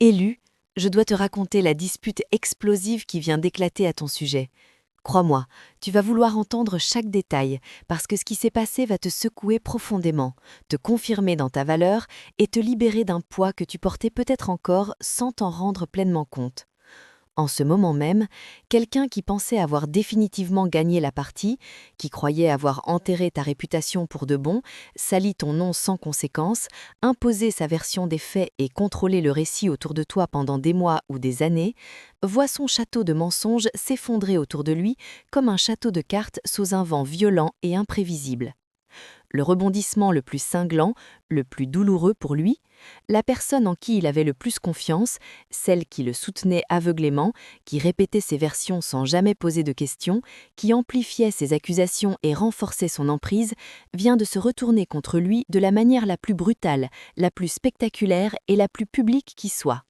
Élu, je dois te raconter la dispute explosive qui vient d'éclater à ton sujet. Crois-moi, tu vas vouloir entendre chaque détail, parce que ce qui s'est passé va te secouer profondément, te confirmer dans ta valeur et te libérer d'un poids que tu portais peut-être encore sans t'en rendre pleinement compte. En ce moment même, quelqu'un qui pensait avoir définitivement gagné la partie, qui croyait avoir enterré ta réputation pour de bon, sali ton nom sans conséquence, imposé sa version des faits et contrôlé le récit autour de toi pendant des mois ou des années, voit son château de mensonges s'effondrer autour de lui comme un château de cartes sous un vent violent et imprévisible. Le rebondissement le plus cinglant, le plus douloureux pour lui, la personne en qui il avait le plus confiance, celle qui le soutenait aveuglément, qui répétait ses versions sans jamais poser de questions, qui amplifiait ses accusations et renforçait son emprise, vient de se retourner contre lui de la manière la plus brutale, la plus spectaculaire et la plus publique qui soit.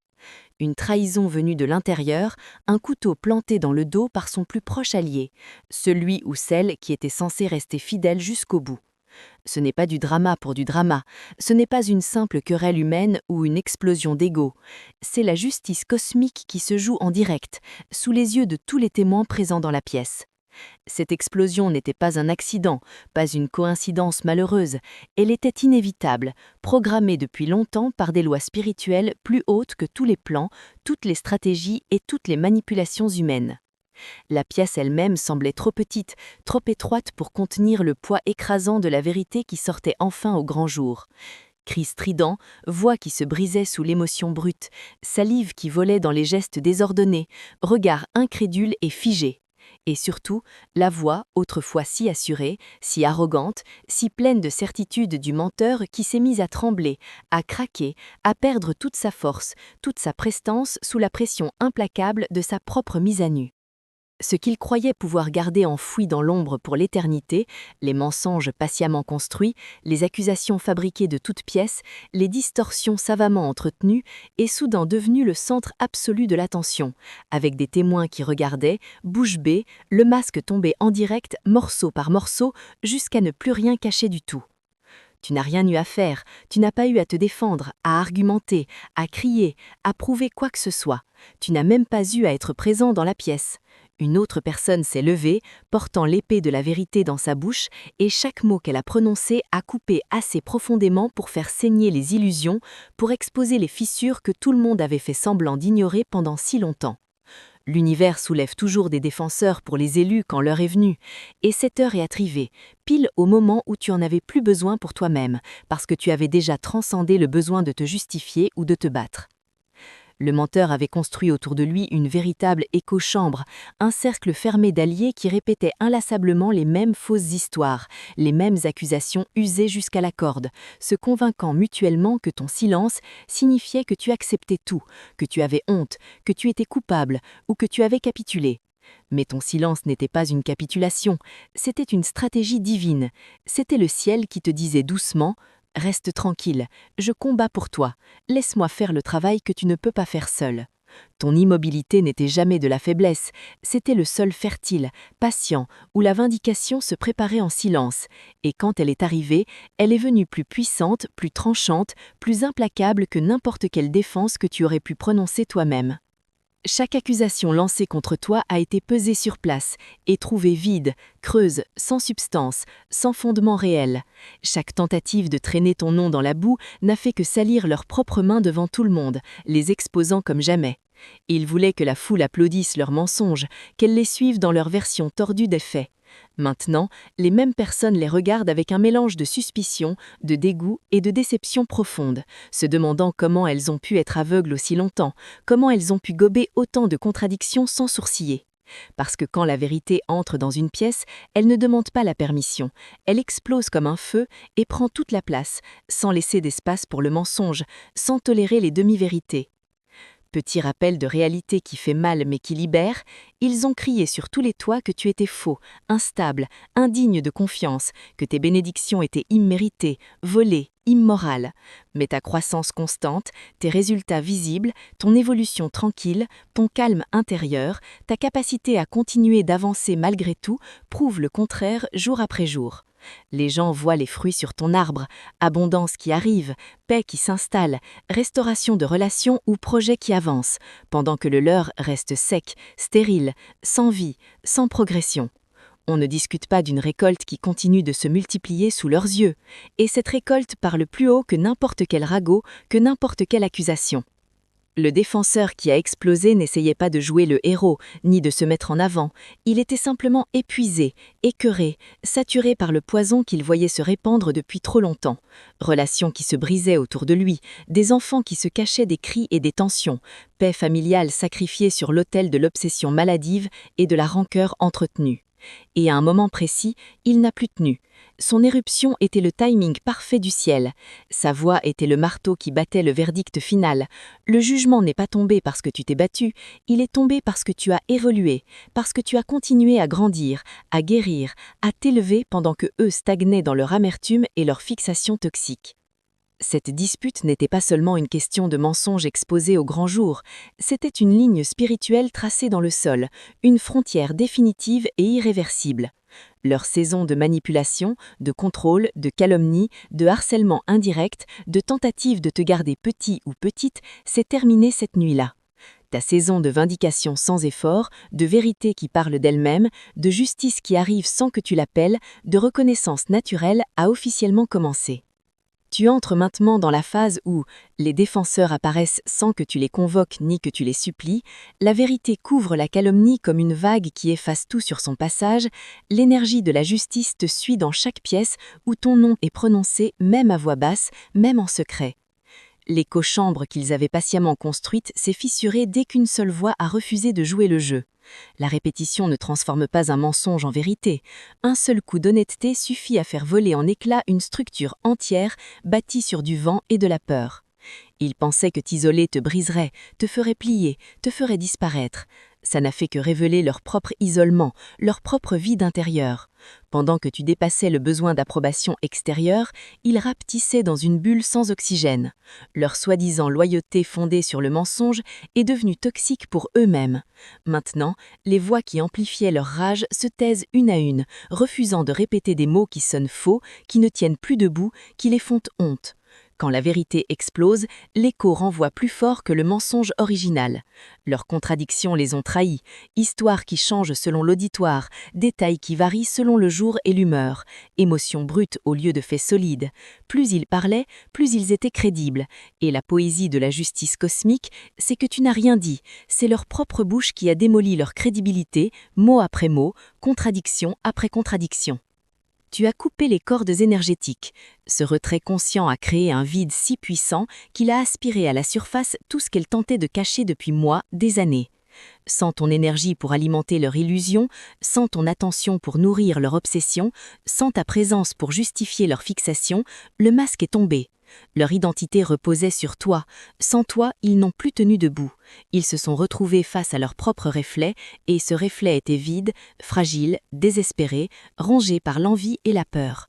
Une trahison venue de l'intérieur, un couteau planté dans le dos par son plus proche allié, celui ou celle qui était censé rester fidèle jusqu'au bout. Ce n'est pas du drama pour du drama, ce n'est pas une simple querelle humaine ou une explosion d'ego, c'est la justice cosmique qui se joue en direct, sous les yeux de tous les témoins présents dans la pièce. Cette explosion n'était pas un accident, pas une coïncidence malheureuse, elle était inévitable, programmée depuis longtemps par des lois spirituelles plus hautes que tous les plans, toutes les stratégies et toutes les manipulations humaines. La pièce elle-même semblait trop petite, trop étroite pour contenir le poids écrasant de la vérité qui sortait enfin au grand jour. Cris stridents, voix qui se brisaient sous l'émotion brute, salive qui volait dans les gestes désordonnés, regard incrédule et figé. Et surtout, la voix, autrefois si assurée, si arrogante, si pleine de certitude du menteur qui s'est mise à trembler, à craquer, à perdre toute sa force, toute sa prestance sous la pression implacable de sa propre mise à nu. Ce qu'il croyait pouvoir garder enfoui dans l'ombre pour l'éternité, les mensonges patiemment construits, les accusations fabriquées de toutes pièces, les distorsions savamment entretenues, est soudain devenu le centre absolu de l'attention, avec des témoins qui regardaient, bouche bée, le masque tombé en direct, morceau par morceau, jusqu'à ne plus rien cacher du tout. Tu n'as rien eu à faire, tu n'as pas eu à te défendre, à argumenter, à crier, à prouver quoi que ce soit. Tu n'as même pas eu à être présent dans la pièce. Une autre personne s'est levée, portant l'épée de la vérité dans sa bouche, et chaque mot qu'elle a prononcé a coupé assez profondément pour faire saigner les illusions, pour exposer les fissures que tout le monde avait fait semblant d'ignorer pendant si longtemps. L'univers soulève toujours des défenseurs pour les élus quand l'heure est venue, et cette heure est arrivée, pile au moment où tu en avais plus besoin pour toi-même, parce que tu avais déjà transcendé le besoin de te justifier ou de te battre. Le menteur avait construit autour de lui une véritable écho-chambre, un cercle fermé d'alliés qui répétaient inlassablement les mêmes fausses histoires, les mêmes accusations usées jusqu'à la corde, se convainquant mutuellement que ton silence signifiait que tu acceptais tout, que tu avais honte, que tu étais coupable ou que tu avais capitulé. Mais ton silence n'était pas une capitulation, c'était une stratégie divine, c'était le ciel qui te disait doucement « Reste tranquille, je combats pour toi, laisse-moi faire le travail que tu ne peux pas faire seul. » Ton immobilité n'était jamais de la faiblesse, c'était le sol fertile, patient, où la vindication se préparait en silence, et quand elle est arrivée, elle est venue plus puissante, plus tranchante, plus implacable que n'importe quelle défense que tu aurais pu prononcer toi-même. Chaque accusation lancée contre toi a été pesée sur place et trouvée vide, creuse, sans substance, sans fondement réel. Chaque tentative de traîner ton nom dans la boue n'a fait que salir leurs propres mains devant tout le monde, les exposant comme jamais. Ils voulaient que la foule applaudisse leurs mensonges, qu'elle les suive dans leur version tordue des faits. Maintenant, les mêmes personnes les regardent avec un mélange de suspicion, de dégoût et de déception profonde, se demandant comment elles ont pu être aveugles aussi longtemps, comment elles ont pu gober autant de contradictions sans sourciller. Parce que quand la vérité entre dans une pièce, elle ne demande pas la permission, elle explose comme un feu et prend toute la place, sans laisser d'espace pour le mensonge, sans tolérer les demi-vérités. Petit rappel de réalité qui fait mal mais qui libère, ils ont crié sur tous les toits que tu étais faux, instable, indigne de confiance, que tes bénédictions étaient imméritées, volées, immorales. Mais ta croissance constante, tes résultats visibles, ton évolution tranquille, ton calme intérieur, ta capacité à continuer d'avancer malgré tout, prouvent le contraire jour après jour. Les gens voient les fruits sur ton arbre, abondance qui arrive, paix qui s'installe, restauration de relations ou projets qui avancent, pendant que le leur reste sec, stérile, sans vie, sans progression. On ne discute pas d'une récolte qui continue de se multiplier sous leurs yeux, et cette récolte parle plus haut que n'importe quel ragot, que n'importe quelle accusation. Le défenseur qui a explosé n'essayait pas de jouer le héros, ni de se mettre en avant, il était simplement épuisé, écœuré, saturé par le poison qu'il voyait se répandre depuis trop longtemps. Relations qui se brisaient autour de lui, des enfants qui se cachaient des cris et des tensions, paix familiale sacrifiée sur l'autel de l'obsession maladive et de la rancœur entretenue. Et à un moment précis, il n'a plus tenu. Son éruption était le timing parfait du ciel. Sa voix était le marteau qui battait le verdict final. Le jugement n'est pas tombé parce que tu t'es battu, il est tombé parce que tu as évolué, parce que tu as continué à grandir, à guérir, à t'élever pendant que eux stagnaient dans leur amertume et leur fixation toxique. Cette dispute n'était pas seulement une question de mensonges exposés au grand jour, c'était une ligne spirituelle tracée dans le sol, une frontière définitive et irréversible. Leur saison de manipulation, de contrôle, de calomnie, de harcèlement indirect, de tentative de te garder petit ou petite, s'est terminée cette nuit-là. Ta saison de vindication sans effort, de vérité qui parle d'elle-même, de justice qui arrive sans que tu l'appelles, de reconnaissance naturelle a officiellement commencé. Tu entres maintenant dans la phase où les défenseurs apparaissent sans que tu les convoques ni que tu les supplies, la vérité couvre la calomnie comme une vague qui efface tout sur son passage, l'énergie de la justice te suit dans chaque pièce où ton nom est prononcé même à voix basse, même en secret. L'écho-chambre qu'ils avaient patiemment construite s'est fissurée dès qu'une seule voix a refusé de jouer le jeu. La répétition ne transforme pas un mensonge en vérité. Un seul coup d'honnêteté suffit à faire voler en éclats une structure entière bâtie sur du vent et de la peur. Ils pensaient que t'isoler te briserait, te ferait plier, te ferait disparaître. Ça n'a fait que révéler leur propre isolement, leur propre vide intérieur. Pendant que tu dépassais le besoin d'approbation extérieure, ils rapetissaient dans une bulle sans oxygène. Leur soi-disant loyauté fondée sur le mensonge est devenue toxique pour eux-mêmes. Maintenant, les voix qui amplifiaient leur rage se taisent une à une, refusant de répéter des mots qui sonnent faux, qui ne tiennent plus debout, qui les font honte. Quand la vérité explose, l'écho renvoie plus fort que le mensonge original. Leurs contradictions les ont trahis, histoires qui changent selon l'auditoire, détails qui varient selon le jour et l'humeur, émotions brutes au lieu de faits solides. Plus ils parlaient, plus ils étaient crédibles. Et la poésie de la justice cosmique, c'est que tu n'as rien dit, c'est leur propre bouche qui a démoli leur crédibilité, mot après mot, contradiction après contradiction. Tu as coupé les cordes énergétiques. Ce retrait conscient a créé un vide si puissant qu'il a aspiré à la surface tout ce qu'elle tentait de cacher depuis mois, des années. Sans ton énergie pour alimenter leur illusion, sans ton attention pour nourrir leur obsession, sans ta présence pour justifier leur fixation, le masque est tombé. Leur identité reposait sur toi. Sans toi, ils n'ont plus tenu debout. Ils se sont retrouvés face à leur propre reflet, et ce reflet était vide, fragile, désespéré, rongé par l'envie et la peur.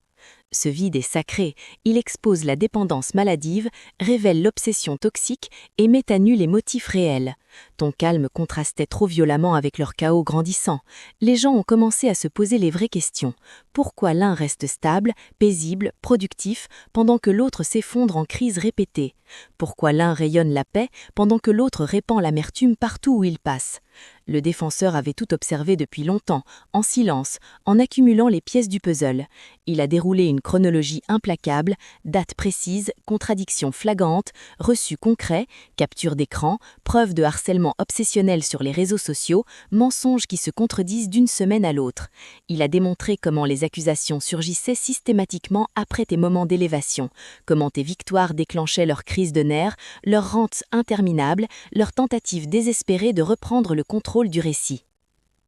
Ce vide est sacré, il expose la dépendance maladive, révèle l'obsession toxique et met à nu les motifs réels. Ton calme contrastait trop violemment avec leur chaos grandissant. Les gens ont commencé à se poser les vraies questions. Pourquoi l'un reste stable, paisible, productif, pendant que l'autre s'effondre en crises répétées? Pourquoi l'un rayonne la paix, pendant que l'autre répand l'amertume partout où il passe? Le défenseur avait tout observé depuis longtemps, en silence, en accumulant les pièces du puzzle. Il a déroulé une chronologie implacable, dates précises, contradictions flagrantes, reçus concrets, captures d'écran, preuves de harcèlement obsessionnel sur les réseaux sociaux, mensonges qui se contredisent d'une semaine à l'autre. Il a démontré comment les accusations surgissaient systématiquement après tes moments d'élévation, comment tes victoires déclenchaient leurs crises de nerfs, leurs rentes interminables, leurs tentatives désespérées de reprendre le contrôle du récit.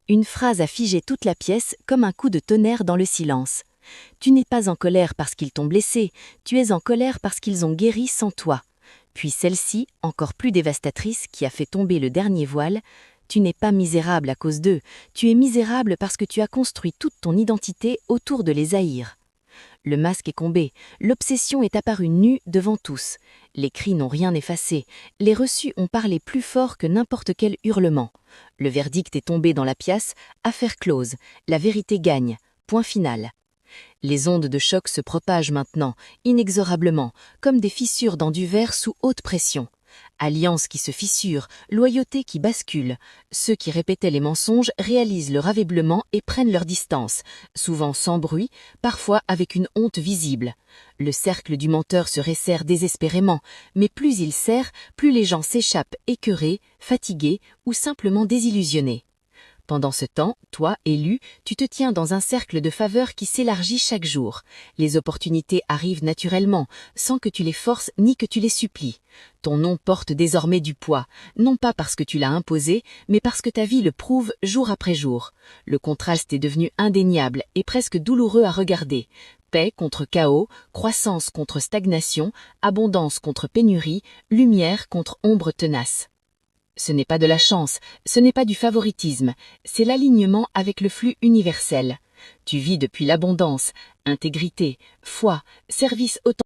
Une phrase a figé toute la pièce comme un coup de tonnerre dans le silence. Tu n'es pas en colère parce qu'ils t'ont blessé, tu es en colère parce qu'ils ont guéri sans toi. Puis celle-ci, encore plus dévastatrice, qui a fait tomber le dernier voile, tu n'es pas misérable à cause d'eux, tu es misérable parce que tu as construit toute ton identité autour de les haïr. Le masque est tombé, l'obsession est apparue nue devant tous. Les cris n'ont rien effacé, les reçus ont parlé plus fort que n'importe quel hurlement. Le verdict est tombé dans la pièce, affaire close, la vérité gagne, point final. Les ondes de choc se propagent maintenant, inexorablement, comme des fissures dans du verre sous haute pression. Alliances qui se fissurent, loyauté qui bascule. Ceux qui répétaient les mensonges réalisent leur aveuglement et prennent leur distance, souvent sans bruit, parfois avec une honte visible. Le cercle du menteur se resserre désespérément, mais plus il serre, plus les gens s'échappent écœurés, fatigués ou simplement désillusionnés. Pendant ce temps, toi, élu, tu te tiens dans un cercle de faveur qui s'élargit chaque jour. Les opportunités arrivent naturellement, sans que tu les forces ni que tu les supplies. Ton nom porte désormais du poids, non pas parce que tu l'as imposé, mais parce que ta vie le prouve jour après jour. Le contraste est devenu indéniable et presque douloureux à regarder. Paix contre chaos, croissance contre stagnation, abondance contre pénurie, lumière contre ombre tenace. Ce n'est pas de la chance, ce n'est pas du favoritisme, c'est l'alignement avec le flux universel. Tu vis depuis l'abondance, intégrité, foi, service authentique.